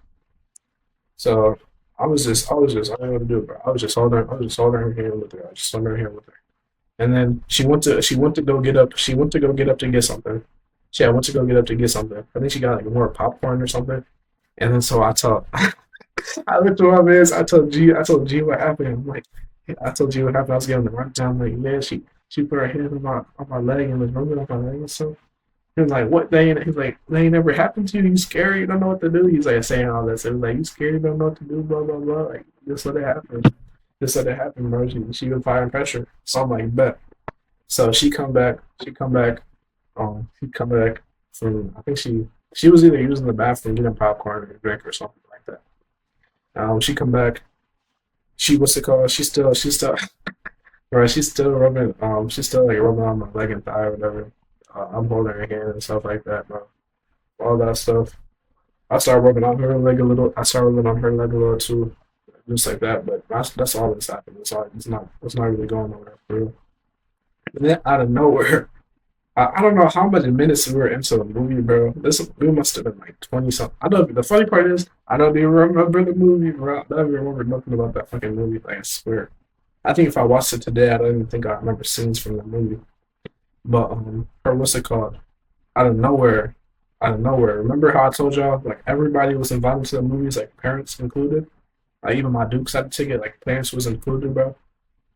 So I didn't know what to do, bro. I was just holding her hand with her. I was just holding her hand with her. And then she went to go get up. She went to go get up to get something. She had went to go get up to get something. I think she got like more popcorn or something. And then so I told, I looked at my man's. I told G what happened. I'm like, I told G what happened. I was getting the rundown. Like, yeah, she put her hand on my leg and was rubbing on my leg and stuff. He was like, what they ain't, he's like, they ain't never happened to you. You scared, you don't know what to do. He's like saying all that. So he was like, you scared, you don't know what to do, blah, blah, blah. Like, just let it happen. Just let it happen, bro. She was firing pressure. So I'm like, bet. So she come back from, I think she was either using the bathroom, getting popcorn or a drink or something like that. She come back, what's it called? She's still, right, she's still like rubbing on my leg and thigh or whatever. I'm holding her hand and stuff like that, bro. All that stuff. I started rubbing on her leg a little. I started rubbing on her leg a little too, just like that. But that's all that's happened. It's not really going nowhere for real. And then out of nowhere, I don't know how much minutes we were into the movie, bro. We must have been like 20 something. I don't. The funny part is I don't even remember the movie, bro. I don't even remember nothing about that fucking movie. Like I swear. I think if I watched it today, I don't even think I remember scenes from the movie. But or what's it called? Out of nowhere, out of nowhere. Remember how I told y'all like everybody was invited to the movies, like parents included. Like even my Dukes had a ticket, like parents was included, bro.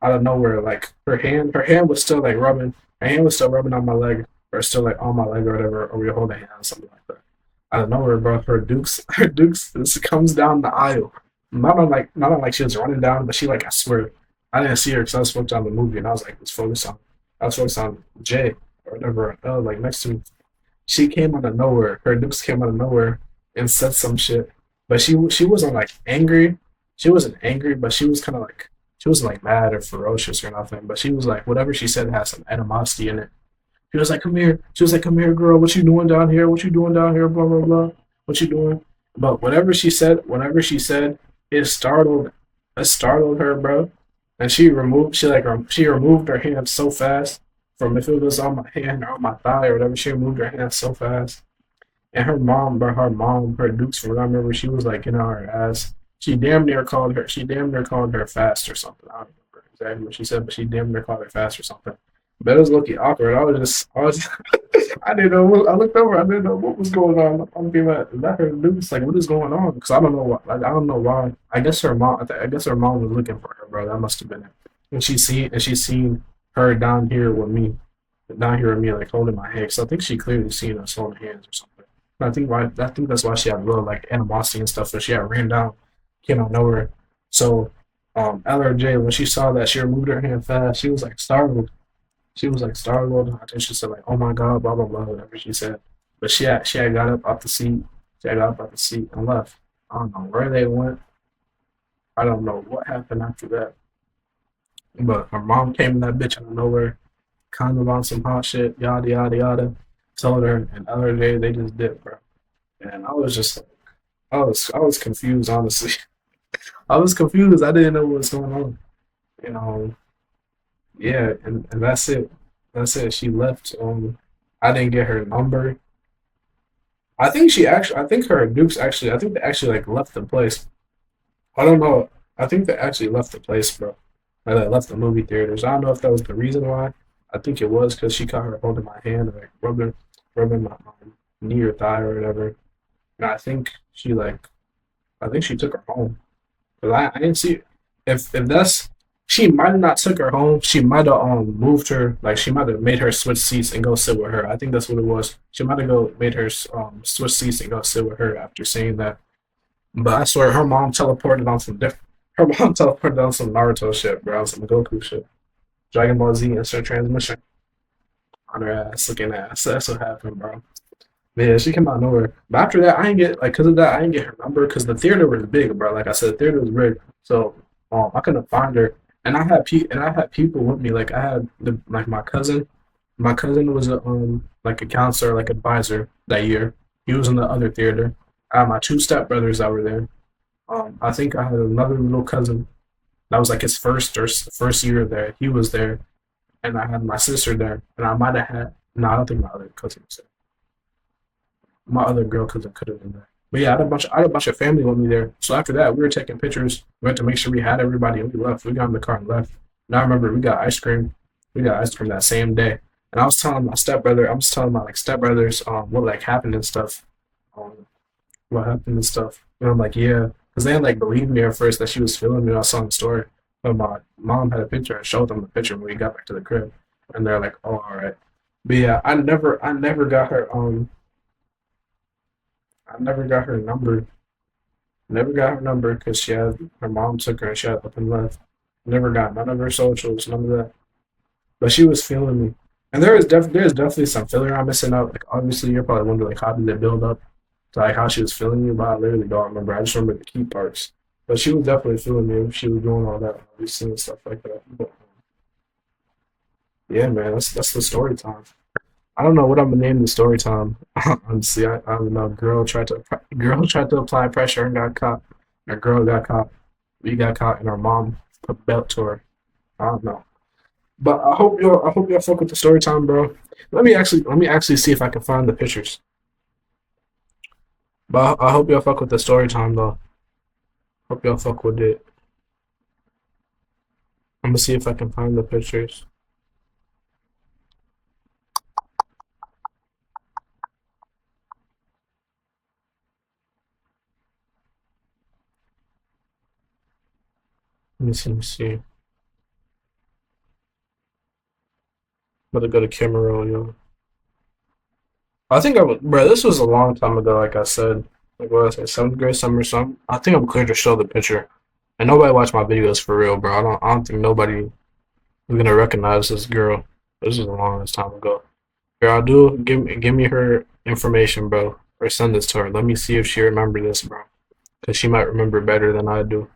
Out of nowhere, like her hand was still like rubbing, her hand was still rubbing on my leg, or still like on my leg or whatever, or we were holding hands, something like that. Out of nowhere, bro, her Dukes, this comes down the aisle. Not on like she was running down, but she like I swear, I didn't see her because I was focused on the movie and I was like, let's focus on. I was focused on Jay or whatever, like next to me. She came out of nowhere. Her Dukes came out of nowhere and said some shit, but she wasn't like angry. She wasn't angry, but she was kind of like she wasn't like mad or ferocious or nothing. But she was like whatever she said had some animosity in it. She was like, "Come here." She was like, "Come here, girl. What you doing down here? What you doing down here? Blah blah blah. What you doing?" But whatever she said, it startled it startled her, bro. And she removed her hand so fast from if it was on my hand or on my thigh or whatever. She removed her hand so fast. And her mom, her Dukes from what I remember, she was like getting on her ass. She damn near called her fast or something. I don't remember exactly what she said, but she damn near called her fast or something. But it was looking awkward. I was, I didn't know. I looked over. I didn't know what was going on. I'm being like, is that her Dukes? Like, what is going on? Because I don't know what. Like, I don't know why. I guess her mom was looking for her, bro. That must have been it. And she seen her down here with me, like holding my hand. So I think she clearly seen us holding hands or something. I think that's why she had a little like animosity and stuff. So she had ran down, came out of nowhere. So LRJ, when she saw that, she removed her hand fast. She was like startled. She was like startled. I think she said like, "Oh my god," blah blah blah, whatever she said. But she had got up off the seat. She had got up off the seat and left. I don't know where they went. I don't know what happened after that. But her mom came in that bitch out of nowhere, kind of on some hot shit, yada yada yada. Told her, and LRJ they just did, bro. And I was just like, I was confused, honestly. I was confused. I didn't know what was going on. You know, yeah, and that's it. That's it. She left. I didn't get her number. I think her Dukes actually, I think they actually like left the place. I don't know. I think they actually left the place, bro. Like they left the movie theaters. I don't know if that was the reason why. I think it was because she caught her holding my hand, and, like rubbing my knee or thigh or whatever. And I think she took her home. But I didn't see if that's she might have not took her home. She might have moved her like she might have made her switch seats and go sit with her. I think that's what it was. She might have go made her switch seats and go sit with her after saying that. But I swear her mom teleported on some different. Her mom teleported on some Naruto shit, bro. Some Goku shit. Dragon Ball Z insert transmission on her ass, looking ass. That's what happened, bro. Yeah, she came out of nowhere. But after that, I didn't get like because of that, I didn't get her number because the theater was big, bro. Like I said, the theater was big, so I couldn't find her. And I had people with me. Like I had like my cousin. My cousin was a like a counselor, like advisor that year. He was in the other theater. I had my two stepbrothers that were there. I think I had another little cousin that was like his first year there. He was there, and I had my sister there, and I might have had. No, I don't think my other cousin was there. My other girl cousin could have been there. But yeah, I had a bunch of family with me there. So after that, we were taking pictures. We had to make sure we had everybody, and we left. We got in the car and left. And I remember we got ice cream. We got ice cream that same day. And I was telling my like stepbrothers what like happened and stuff. Um, what happened and stuff. And I'm like, yeah, because they didn't like believe me at first that she was filming me. I saw in the story. But my mom had a picture and showed them the picture when we got back to the crib, and they're like, oh, all right. But yeah, I never got her I never got her number. Never got her number because her mom took her and she had up and left. Never got none of her socials, none of that. But she was feeling me, and there's definitely some feeling I'm missing out. Like obviously, you're probably wondering like how did it build up to like how she was feeling you, but I literally don't remember. I just remember the key parts. But she was definitely feeling me. She was doing all that, obviously, and stuff like that. But yeah, man, that's the story time. I don't know what I'm gonna name the story time. Honestly, I don't know. Girl tried to apply pressure and got caught. Our girl got caught. We got caught, and our mom put belt to her. I don't know. But I hope y'all fuck with the story time, bro. Let me actually see if I can find the pictures. But I hope y'all fuck with the story time though. Hope y'all fuck with it. I'm gonna see if I can find the pictures. Let me see. I'm gonna go to camera roll, yo. I think I would, bro. This was a long time ago. Like I said, like what was I say, seventh grade summer. So I think I'm clear to show the picture. And nobody watched my videos for real, bro. I don't think nobody is gonna recognize this girl. This is a long time ago. Here, I'll do. Give me her information, bro, or send this to her. Let me see if she remember this, bro, because she might remember better than I do,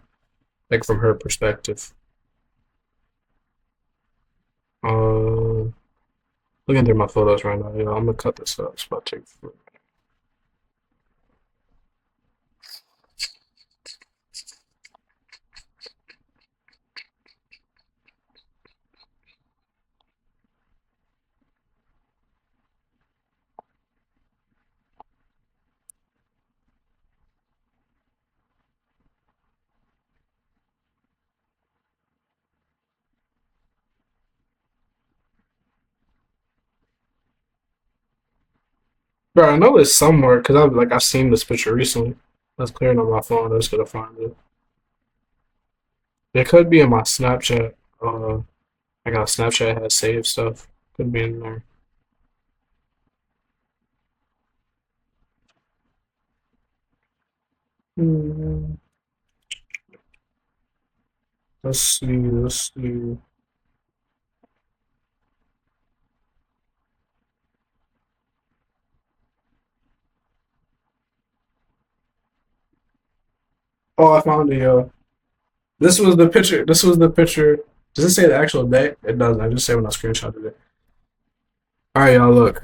like from her perspective. Uh, Looking through my photos right now. You know, I'm gonna cut this up. It's about to take. Bro, I know it's somewhere because I've seen this picture recently. That's clearing on my phone. I just gotta find it. It could be in my Snapchat. I got Snapchat has saved stuff. Could be in there. Hmm. Let's see. Let's see. Oh, I found it, yo. This was the picture. This was the picture. Does it say the actual date? It doesn't. I just say when I screenshotted it. All right, y'all. Look.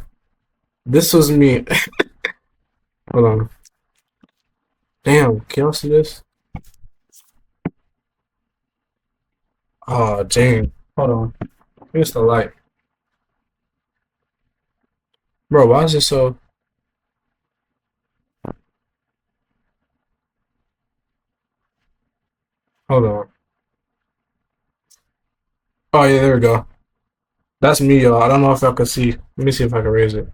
This was me. Hold on. Damn. Can y'all see this? Oh, dang. Hold on. Here's the light. Bro, why is it so? Hold on. Oh, yeah, there we go. That's me, y'all. I don't know if y'all can see. Let me see if I can raise it.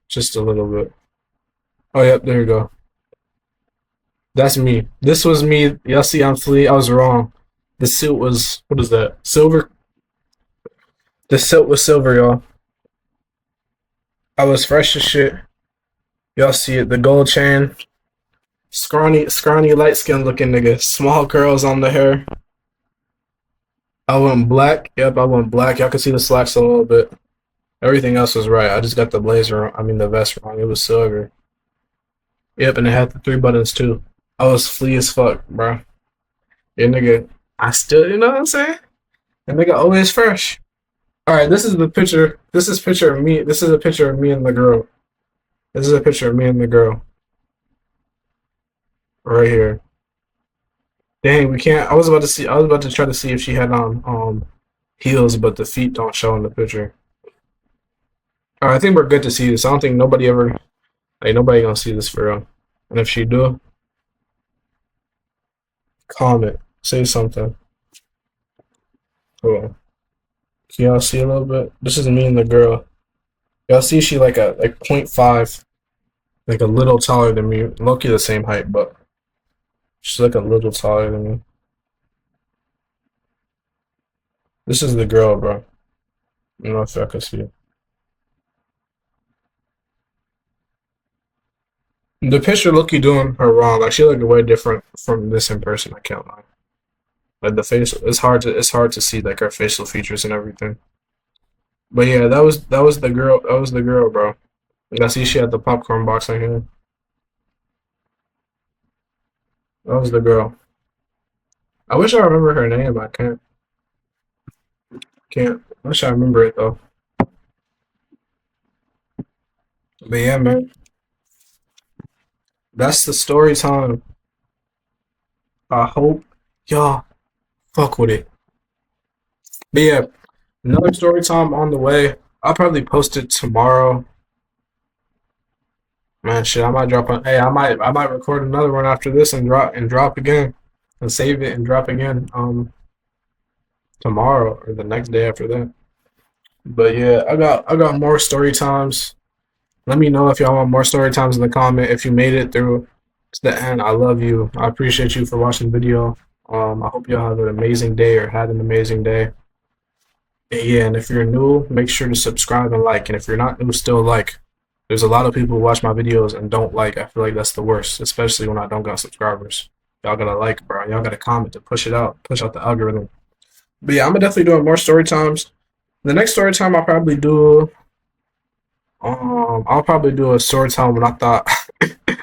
Just a little bit. Oh, yep, there we go. That's me. This was me. Y'all see, I'm Flea. I was wrong. The suit was, what is that? Silver? The suit was silver, y'all. I was fresh as shit. Y'all see it. The gold chain. Scrawny, light skinned looking nigga. Small curls on the hair. I went black. Yep, I went black. Y'all can see the slacks a little bit. Everything else was right. I just got the blazer wrong. I mean, the vest wrong. It was silver. Yep, and it had the three buttons too. I was flea as fuck, bro. Yeah, nigga. I still, you know what I'm saying? And nigga always fresh. All right, this is the picture. This is picture of me. This is a picture of me and the girl. This is a picture of me and the girl right here. Dang, we can't. I was about to see. I was about to try to see if she had on heels, but the feet don't show in the picture. All right, I think we're good to see this. I don't think nobody ever. Like nobody gonna see this for real. And if she do, comment, say something. Hold on. Can y'all see a little bit? This is me and the girl. Y'all see she like a like point 0.5, like a little taller than me. Low-key the same height, but she's like a little taller than me. This is the girl, bro. I don't know if y'all can see it. The picture Loki doing her wrong. Like she looked way different from this in person. I can't lie. Like the face, it's hard to see like her facial features and everything. But yeah, that was the girl. That was the girl, bro. Like, I see she had the popcorn box in here. That was the girl. I wish I remember her name. I can't. Can't. I wish I remember it though. But yeah, man, that's the story time. I hope y'all fuck with it. But yeah, another story time on the way. I'll probably post it tomorrow. Man, shit, I might drop on. Hey, I might record another one after this and drop again, and save it and drop again. Tomorrow or the next day after that. But yeah, I got more story times. Let me know if y'all want more story times in the comment. If you made it through to the end, I love you. I appreciate you for watching the video. I hope y'all have an amazing day or had an amazing day. And yeah, and if you're new, make sure to subscribe and like. And if you're not new, still like. There's a lot of people who watch my videos and don't like. I feel like that's the worst, especially when I don't got subscribers. Y'all gotta like, bro. Y'all gotta comment to push it out, push out the algorithm. But yeah, I'm definitely doing more story times. The next story time I'll probably do a story time when I thought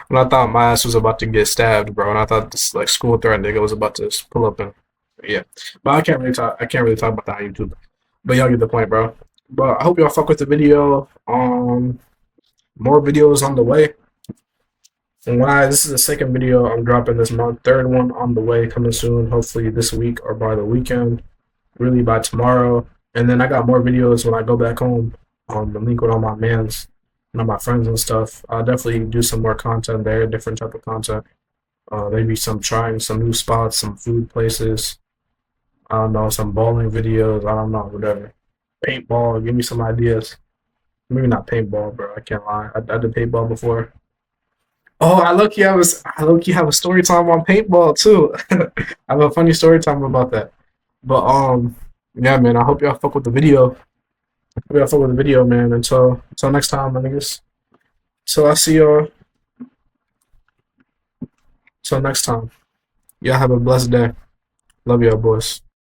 when I thought my ass was about to get stabbed, bro, and I thought this like school threat nigga was about to pull up and yeah. But I can't really talk about that on YouTube. But y'all get the point, bro. But I hope y'all fuck with the video. More videos on the way. And this is the second video I'm dropping this month. Third one on the way, coming soon. Hopefully this week or by the weekend. Really by tomorrow. And then I got more videos when I go back home. The link with all my mans and all my friends and stuff. I'll definitely do some more content there, different type of content. Maybe some trying some new spots, some food places. I don't know, some bowling videos. I don't know, whatever. Paintball. Give me some ideas. Maybe not paintball, bro. I can't lie. I did paintball before. Oh, I look you have a story time on paintball too. I have a funny story time about that. But yeah, man. I hope y'all fuck with the video. Hope y'all fuck with the video, man. Until next time, my niggas. So I see y'all. Till next time. Y'all have a blessed day. Love y'all, boys.